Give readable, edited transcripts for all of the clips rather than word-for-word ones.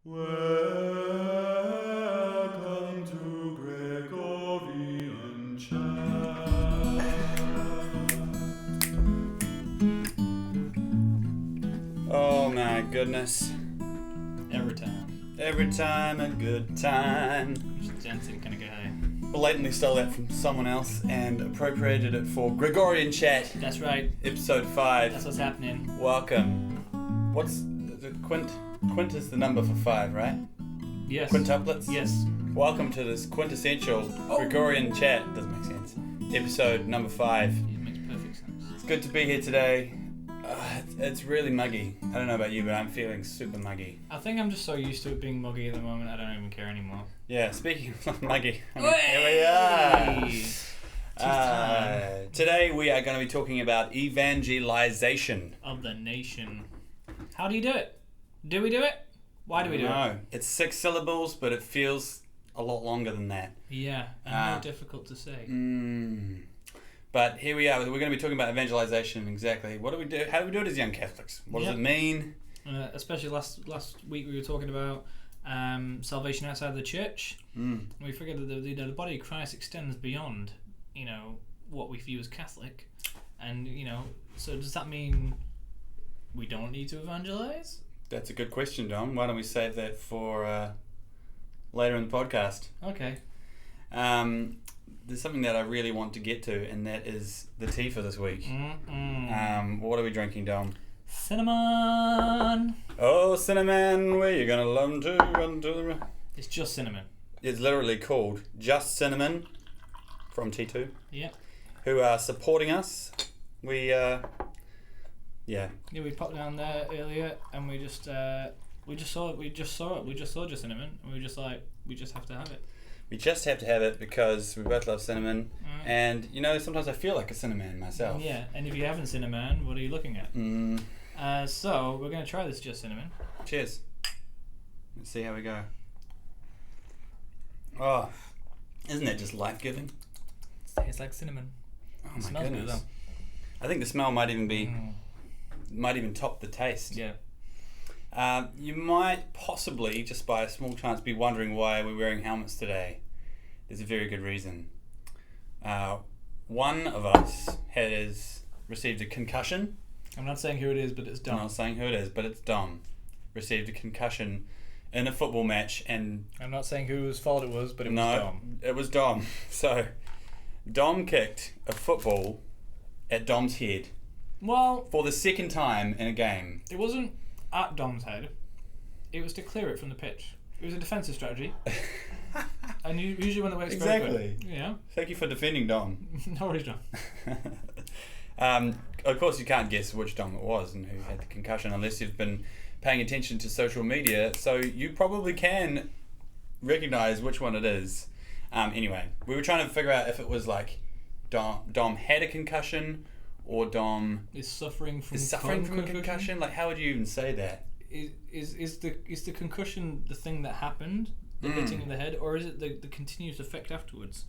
Welcome to Gregorian Chat. Oh my goodness. Every time a good time. just dancing kind of guy. Blatantly stole that from someone else and appropriated it for Gregorian Chat, That's right. episode 5. That's what's happening. Welcome. What's the quint? Quint is the number for 5, right? Yes. Quintuplets? Yes. Welcome to this quintessential Gregorian Chat. Doesn't make sense. Episode number 5. It makes perfect sense. It's good to be here today. It's really muggy. I don't know about you, but I'm feeling super muggy. I think I'm just so used to it being muggy at the moment, I don't even care anymore. Yeah, speaking of muggy, here we Hey! are. Time. Today we are going to be talking about evangelisation. Of the nation. How do you do it? Do we do it? Why do we do it? No, it's 6 syllables, but it feels a lot longer than that. Yeah, and more difficult to say. But here we are. We're going to be talking about evangelisation. Exactly. What do we do? How do we do it as young Catholics? What does it mean? Especially last week we were talking about salvation outside the church. We figured that the body of Christ extends beyond, what we view as Catholic, and so does that mean we don't need to evangelize? That's a good question, Dom. Why don't we save that for later in the podcast? Okay. There's something that I really want to get to, and that is the tea for this week. What are we drinking, Dom? Cinnamon. Oh, cinnamon, where you gonna run to? It's just cinnamon. It's literally called Just Cinnamon from T2. Yeah. Who are supporting us. We We popped down there earlier, and we just saw it. We just saw just cinnamon, and we just have to have it. We just have to have it because we both love cinnamon, and sometimes I feel like a cinnamon myself. Yeah, and if you haven't cinnamon, what are you looking at? So we're gonna try this just cinnamon. Cheers. Let's see how we go. Oh, isn't that just life-giving? It tastes like cinnamon. Oh It my smells good, goodness. though. I think the smell might even top the taste. Yeah. You might possibly, just by a small chance, be wondering why we're wearing helmets today. There's a very good reason. One of us has received a concussion. I'm not saying who it is, but it's I'm Dom. not saying who it is, but it's Dom. Received a concussion in a football match, and I'm not saying whose fault it was, but it was Dom. it was Dom. So, Dom kicked a football at Dom's head Well, for the second time in a game. it wasn't at Dom's head. It was to clear it from the pitch. It was a defensive strategy. And usually when it works very Exactly. good. Yeah. Thank you for defending Dom. No worries, Dom. Of course, you can't guess which Dom it was and who had the concussion unless you've been paying attention to social media. So you probably can recognize which one it is. Anyway, we were trying to figure out if it was like Dom had a concussion or Dom Is suffering from a concussion. Like, how would you even say that? Is the concussion the thing that happened, the hitting of the head, or is it the continuous effect afterwards?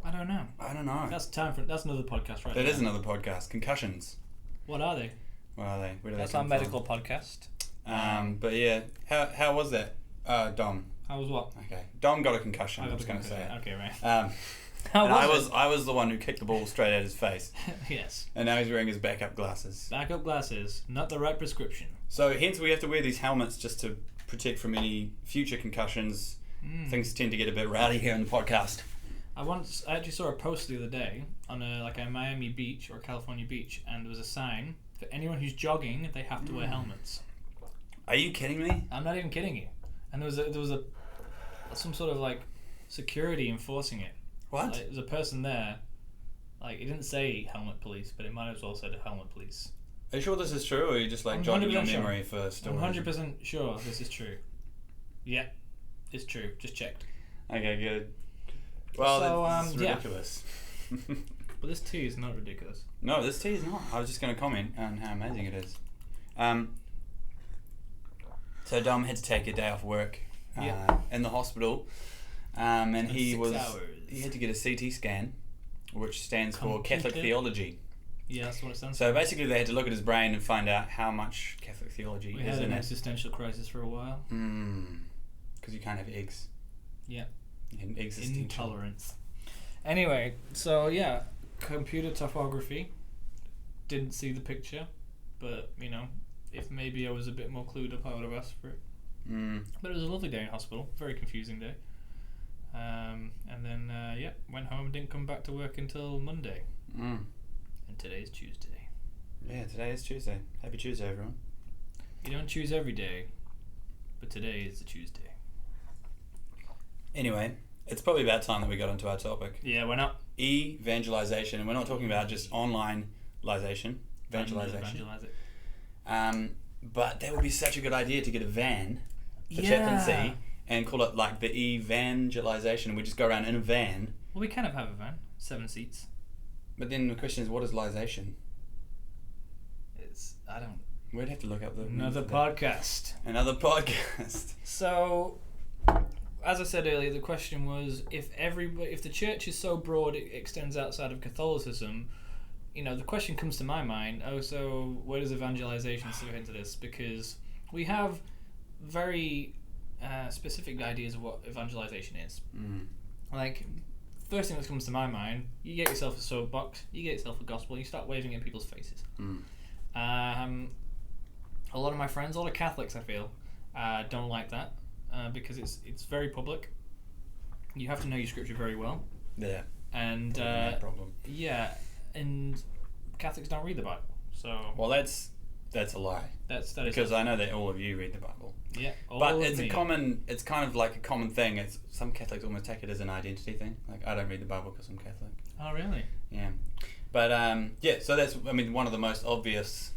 I don't know. That's another podcast, right? That is another podcast. Concussions. What are they? What are they? Where do That's they our come medical podcast. But yeah, how was that, Dom? How was what? Okay, Dom got a concussion. I I got was going to say. Okay, right. And How I was the one who kicked the ball straight at his face, Yes. and now he's wearing his backup glasses. Backup glasses, not the right prescription. So hence we have to wear these helmets just to protect from any future concussions. Things tend to get a bit rowdy here in the podcast. I actually saw a post the other day on a Miami beach or a California beach, and there was a sign for anyone who's jogging, they have to wear helmets. Are you kidding me? I'm not even kidding you. And there was some sort of like security enforcing it. What? Like, there's a person there. Like, it didn't say helmet police, but it might as well said helmet police. Are you sure this is true, or are you just like I'm jogging your 100% sure. memory for stories? I'm 100% sure this is true. Yeah, it's true. Just checked. Okay, good. Well, So, that's ridiculous. But this tea is not ridiculous. No, this tea is not. I was just going to comment on how amazing it is. So Dom had to take a day off work in the hospital, and he had to get a CT scan, which stands for Catholic Theology. Yeah, that's what it stands So basically they had to look at his brain and find out how much Catholic theology We is had in an it. existential crisis for a while. Because you can't have eggs. Yeah. And existential. Intolerance. Anyway, so yeah, computer topography. Didn't see the picture, but you know, if maybe I was a bit more clued up, I would have asked for it. But it was a lovely day in hospital. Very confusing day. And then went home and didn't come back to work until Monday. And today's Tuesday. Yeah, today is Tuesday. Happy Tuesday, everyone. You don't choose every day, but today is the Tuesday. Anyway, it's probably about time that we got into our topic. Yeah, why not? Evangelisation, and we're not talking about just online-lisation, evangelisation. Evangelize it. But that would be such a good idea to get a van for Yeah. chaplaincy and call it like the Evangelisation. We just go around in a van. Well, we kind of have a van, 7 seats. But then the question is, what is lisation? We'd have to look up Another podcast. Another podcast. So, as I said earlier, the question was if the church is so broad it extends outside of Catholicism, you know, the question comes to my mind, so where does evangelization fit into this? Because we have very specific ideas of what evangelization is. Like, first thing that comes to my mind, you get yourself a soapbox, you get yourself a gospel, you start waving it in people's faces. A lot of my friends, a lot of Catholics, I feel, don't like that because it's very public. You have to know your scripture very well. Yeah. And no problem. Yeah, and Catholics don't read the Bible. So well, that's a lie. That is because I know that all of you read the Bible. Yeah, but it's it's kind of like a common thing. It's some Catholics almost take it as an identity thing. Like, I don't read the Bible because I'm Catholic. Oh, really? Yeah. But so that's one of the most obvious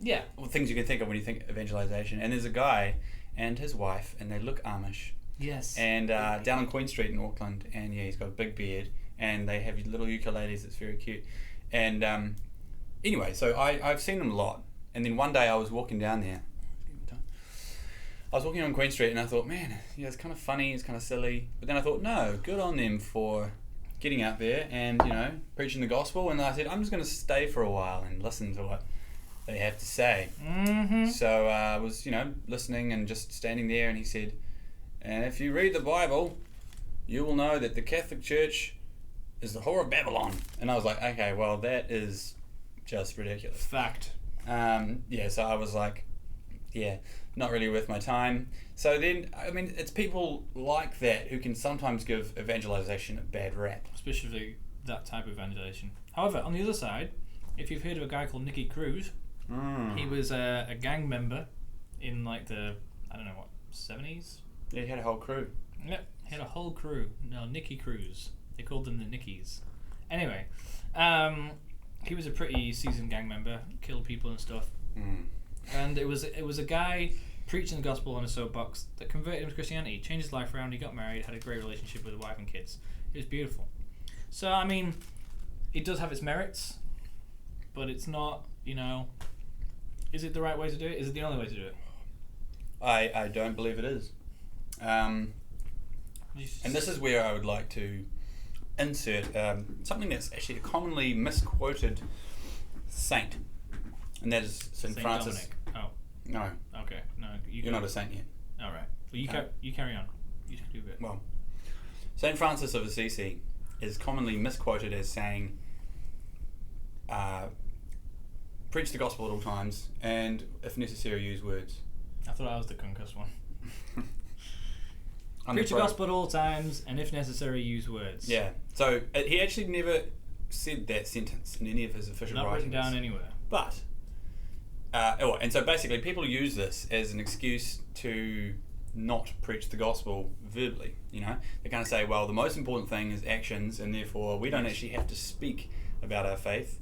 things you can think of when you think evangelization. And there's a guy and his wife, and they look Amish. Yes. And down on Queen Street in Auckland, and he's got a big beard, and they have little ukuleles. It's very cute. And anyway, so I've seen them a lot. And then one day I was walking down there. I was walking on Queen Street, and I thought, man, it's kind of funny, it's kind of silly. But then I thought, no, good on them for getting out there and, preaching the gospel. And I said, I'm just going to stay for a while and listen to what they have to say. So I was, listening and just standing there, and he said, and if you read the Bible, you will know that the Catholic Church is the whore of Babylon. And I was like, okay, well, that is just ridiculous. Fact. So I was like, not really worth my time. So then, it's people like that who can sometimes give evangelization a bad rap. Especially that type of evangelization. However, on the other side, if you've heard of a guy called Nicky Cruz, he was a gang member in like the, 70s? Yeah, he had a whole crew. Yep, he had a whole crew. No, Nicky Cruz. They called them the Nickies. Anyway, he was a pretty seasoned gang member, killed people and stuff. And it was a guy preaching the gospel on a soapbox that converted him to Christianity, changed his life around, he got married, had a great relationship with his wife and kids. It was beautiful. So, it does have its merits, but it's not, is it the right way to do it? Is it the only way to do it? I don't believe it is. And this is where I would like to insert something that's actually a commonly misquoted saint, and that is St. Francis. Dominic. Oh. No. Okay. No, you're not a saint yet. All right. Well, you carry on. You do a bit. Well, St. Francis of Assisi is commonly misquoted as saying, preach the gospel at all times, and if necessary, use words. I thought I was the concussed one. Preach the gospel at all times, and if necessary, use words. Yeah. So he actually never said that sentence in any of his official Not writings. written down anywhere. But, and so basically people use this as an excuse to not preach the gospel verbally, They kind of say, well, the most important thing is actions, and therefore we don't actually have to speak about our faith.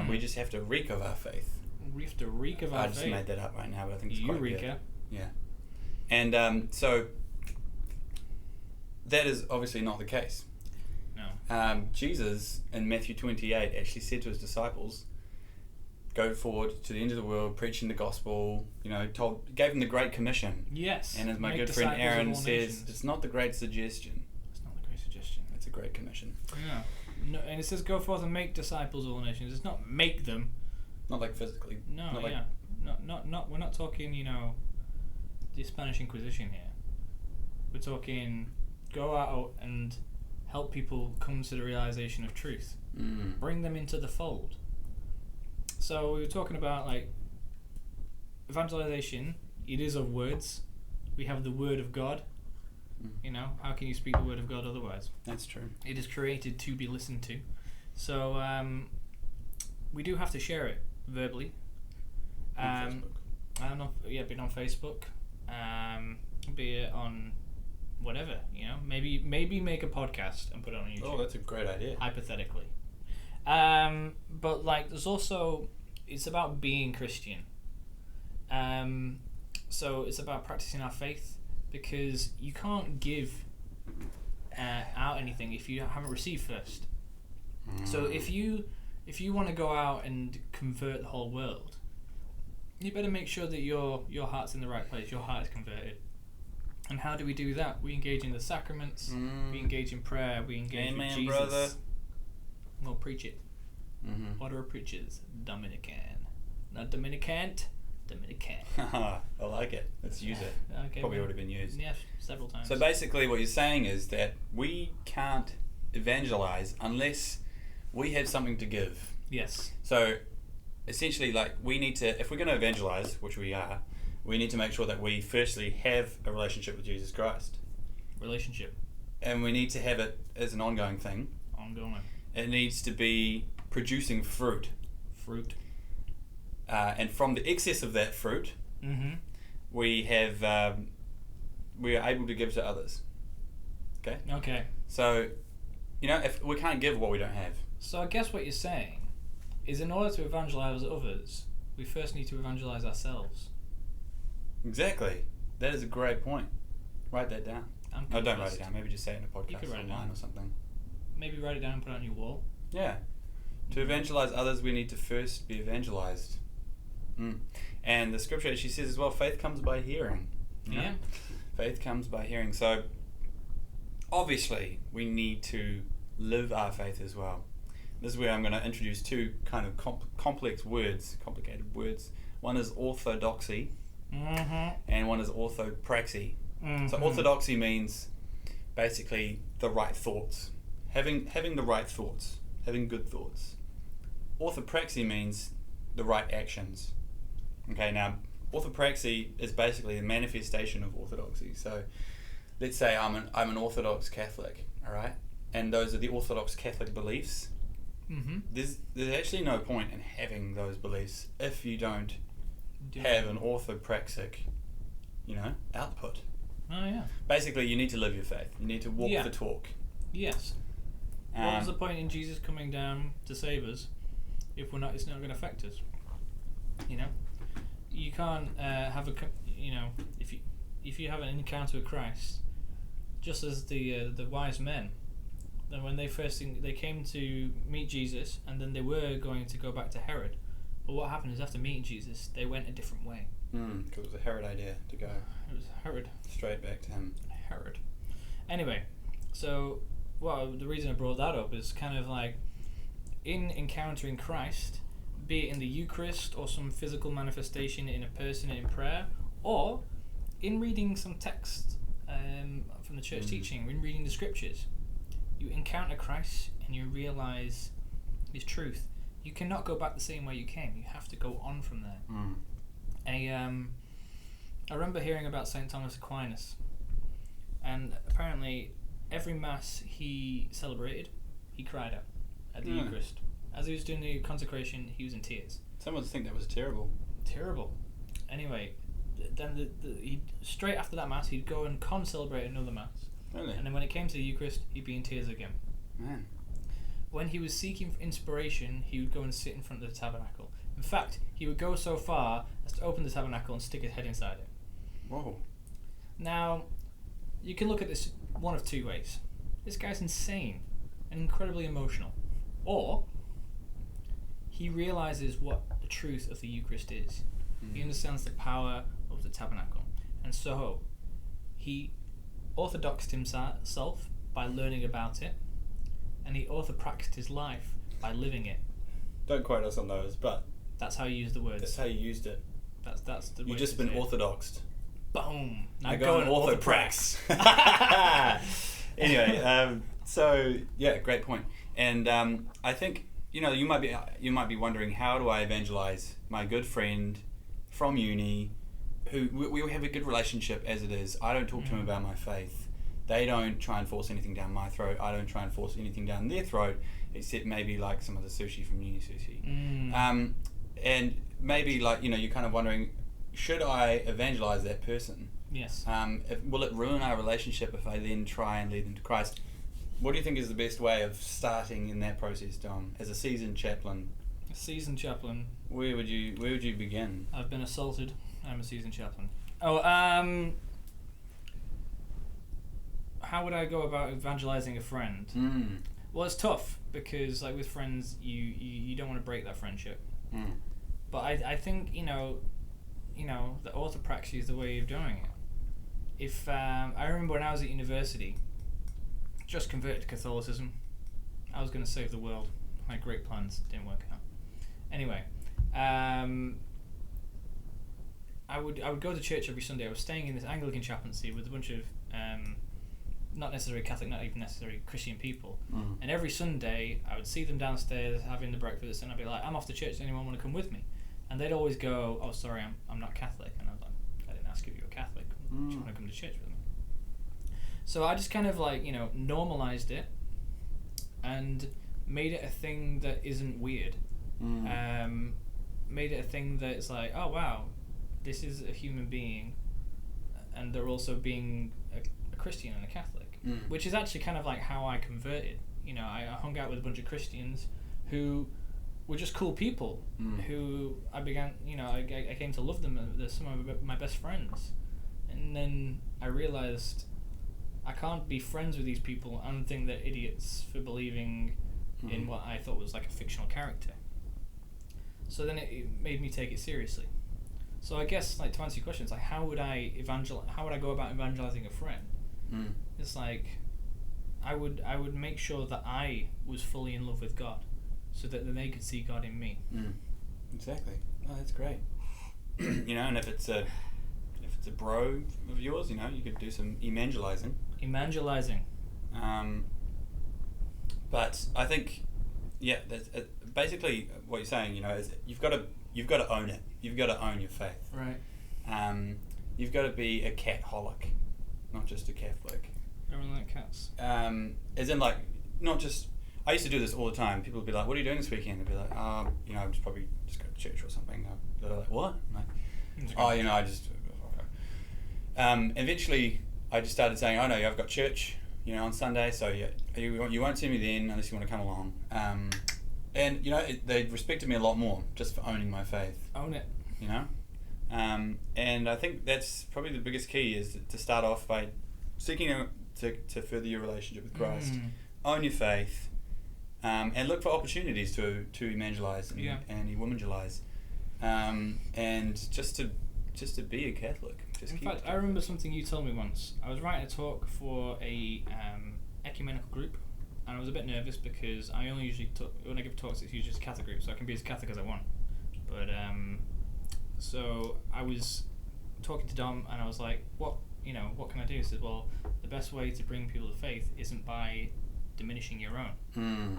We just have to reek of our faith. We have to reek of our faith. I just made that up right now, but I think it's quite good. Eureka. Yeah. And so that is obviously not the case. No. Jesus in Matthew 28 actually said to his disciples, go forward to the end of the world, preaching the gospel, gave them the Great Commission. Yes. And as my good friend Aaron says, it's not the great suggestion. It's not the great suggestion. It's a great commission. Yeah. No, and it says go forth and make disciples of all nations. It's not make them. Not like physically. No, Not like- yeah. Not we're not talking, the Spanish Inquisition here. We're talking go out and help people come to the realization of truth. Bring them into the fold. So we were talking about like evangelization. It is of words. We have the word of God. How can you speak the word of God otherwise? That's true. It is created to be listened to. So we do have to share it verbally. On Facebook. I don't know. Yeah, be it on Facebook, be it on whatever. Maybe make a podcast and put it on YouTube. Oh, that's a great idea. Hypothetically. But like, there's also, it's about being Christian. So it's about practicing our faith, because you can't give out anything if you haven't received first. So if you want to go out and convert the whole world, you better make sure that your heart's in the right place. Your heart is converted. And how do we do that? We engage in the sacraments. We engage in prayer. We engage with Jesus. Brother. We'll preach it. Order of preachers, Dominican, not Dominicant, Dominican. I like it. Let's use it. Okay, Probably already been used. Yeah, several times. So basically what you're saying is that we can't evangelize unless we have something to give. Yes. So essentially, like, we need to, if we're going to evangelize, which we are, we need to make sure that we firstly have a relationship with Jesus Christ. Relationship. And we need to have it as an ongoing thing. Ongoing. It needs to be producing fruit. And from the excess of that fruit, we are able to give to others. Okay? Okay. So, if we can't give what we don't have. So I guess what you're saying is, in order to evangelize others, we first need to evangelize ourselves. Exactly. That is a great point. Write that down. No, don't write it down. Maybe just say it in a You could podcast write it online down. or something. Maybe write it down and put it on your wall. Yeah. To evangelize others, we need to first be evangelized. And the scripture actually says as well, faith comes by hearing. Yeah. Faith comes by hearing. So, obviously, we need to live our faith as well. This is where I'm going to introduce two kind of complicated words. One is orthodoxy, and one is orthopraxy. So orthodoxy means basically the right thoughts. Having the right thoughts. Having good thoughts. Orthopraxy means the right actions. Okay, now orthopraxy is basically the manifestation of orthodoxy. So let's say I'm an Orthodox Catholic, all right? And those are the Orthodox Catholic beliefs. There's actually no point in having those beliefs if you don't have an orthopraxic, output. Oh yeah. Basically, you need to live your faith. You need to walk the talk. Yes. What was the point in Jesus coming down to save us if we're not? It's not going to affect us. You can't have if you have an encounter with Christ, just as the wise men. Then when they came to meet Jesus, and then they were going to go back to Herod. But what happened is, after meeting Jesus, they went a different way. Because it was a Herod idea to go. It was Herod. Straight back to him. Herod. Anyway, so the reason I brought that up is kind of like, in encountering Christ, be it in the Eucharist or some physical manifestation in a person in prayer, or in reading some text from the church teaching, in reading the scriptures, you encounter Christ and you realize His truth. You cannot go back the same way you came. You have to go on from there. I remember hearing about St. Thomas Aquinas, and apparently every Mass he celebrated, he cried out at the Eucharist. As he was doing the consecration, he was in tears. Some would think that was terrible. Terrible. Anyway, then he straight after that Mass, he'd go and celebrate another Mass. Really? And then when it came to the Eucharist, he'd be in tears again. Man. When he was seeking inspiration, he would go and sit in front of the tabernacle. In fact, he would go so far as to open the tabernacle and stick his head inside it. Whoa. Now, you can look at this one of two ways. This guy's insane and incredibly emotional. Or he realizes what the truth of the Eucharist is. He understands the power of the tabernacle. And so he orthodoxed himself by learning about it, and he orthopraxed his life by living it. Don't quote us on those, but That's how you use the words. that's how you used it. That's the way You've just to been say it. orthodoxed. Boom. Now I go got and an orthoprax. Anyway, so yeah, great point. And I think you might be wondering, how do I evangelize my good friend from uni, who we have a good relationship as it is. I don't talk to him about my faith. They don't try and force anything down my throat. I don't try and force anything down their throat, except maybe like some of the sushi from uni sushi. And maybe like you're kind of wondering, should I evangelize that person? Yes. Will it ruin our relationship if I then try and lead them to Christ? What do you think is the best way of starting in that process, Dom? As a seasoned chaplain, where would you begin? I've been assaulted. I'm a seasoned chaplain. Oh, how would I go about evangelizing a friend? Well, it's tough because, like with friends, you don't want to break that friendship. But I think the orthopraxy is the way of doing it. If I remember when I was at university, just converted to Catholicism. I was going to save the world. I had great plans, didn't work out. Anyway, I would go to church every Sunday. I was staying in this Anglican chaplaincy with a bunch of not necessarily Catholic, not even necessarily Christian people. And every Sunday, I would see them downstairs having the breakfast, and I'd be like, "I'm off to church. Does anyone want to come with me?" And they'd always go, "Oh, sorry, I'm not Catholic." And I was like, "I didn't ask if you were Catholic. Do you want to come to church with me?" So I just kind of normalized it and made it a thing that isn't weird. Made it a thing that it's like, oh wow, this is a human being, and they're also being a Christian and a Catholic, which is actually kind of like how I converted. I hung out with a bunch of Christians who were just cool people, who I began, I came to love them. They're some of my best friends, and then I realized I can't be friends with these people and think they're idiots for believing in what I thought was like a fictional character. So then it made me take it seriously. So I guess, to answer your questions, how would I go about evangelizing a friend? It's like I would make sure that I was fully in love with God, so that then they could see God in me. Exactly. Oh, that's great. And if it's a bro of yours, you could do some evangelizing. But I think, that's basically what you're saying. Is you've got to own it. You've got to own your faith. Right. You've got to be a cat-holic, not just a Catholic. Everyone like cats. As in, not just. I used to do this all the time. People would be like, "What are you doing this weekend?" I'd be like, "I'm just probably just go to church or something." They're like, "What?" I'm like, I just. Eventually, I just started saying, "Oh no, I've got church, on Sunday, so you won't see me then unless you want to come along." And they respected me a lot more just for owning my faith. Own it. And I think that's probably the biggest key, is to start off by seeking to further your relationship with Christ. Own your faith, and look for opportunities to evangelize and evangelize, and just to be a Catholic. In fact, I remember something you told me once. I was writing a talk for a ecumenical group, and I was a bit nervous because I only usually when I give talks, it's usually just a Catholic group, so I can be as Catholic as I want. But so I was talking to Dom, and I was like, "What can I do?" He said, "Well, the best way to bring people to faith isn't by diminishing your own.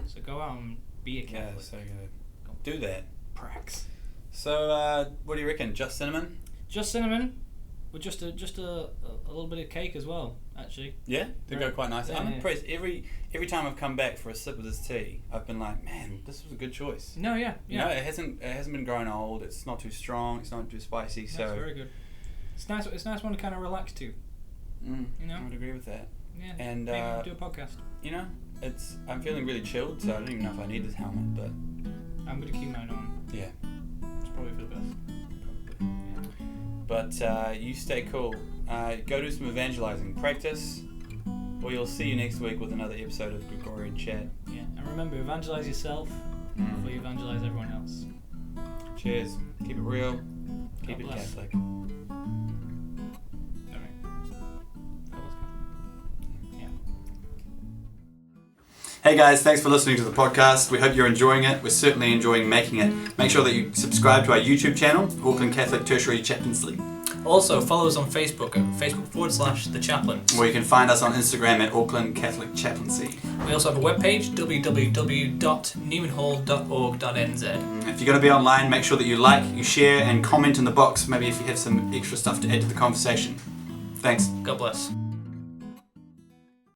So go out and be a Catholic." Yeah, so do that. Prax. So what do you reckon? Just cinnamon? Just cinnamon, with just a little bit of cake as well, actually. Yeah, they go quite nicely. Yeah, I'm impressed. Every time I've come back for a sip of this tea, I've been like, man, this was a good choice. No, yeah. It hasn't been grown old. It's not too strong. It's not too spicy. That's so very good. It's nice. It's a nice one to kind of relax to. I would agree with that. Yeah. And maybe do a podcast. I'm feeling really chilled, so I don't even know if I need this helmet, but I'm gonna keep mine on. yeah, It's probably for the best. But you stay cool. Go do some evangelizing. Practice, or you'll see you next week with another episode of Gregorian Chat. Yeah, and remember, evangelize yourself before you evangelize everyone else. Cheers. Keep it real. Keep God it bless. Catholic. Hey guys, thanks for listening to the podcast. We hope you're enjoying it. We're certainly enjoying making it. Make sure that you subscribe to our YouTube channel, Auckland Catholic Tertiary Chaplains League. Also, follow us on Facebook at Facebook.com/The Chaplains. Or you can find us on Instagram at Auckland Catholic Chaplaincy. We also have a webpage, www.newmanhall.org.nz. If you're going to be online, make sure that you like, you share, and comment in the box, maybe if you have some extra stuff to add to the conversation. Thanks. God bless.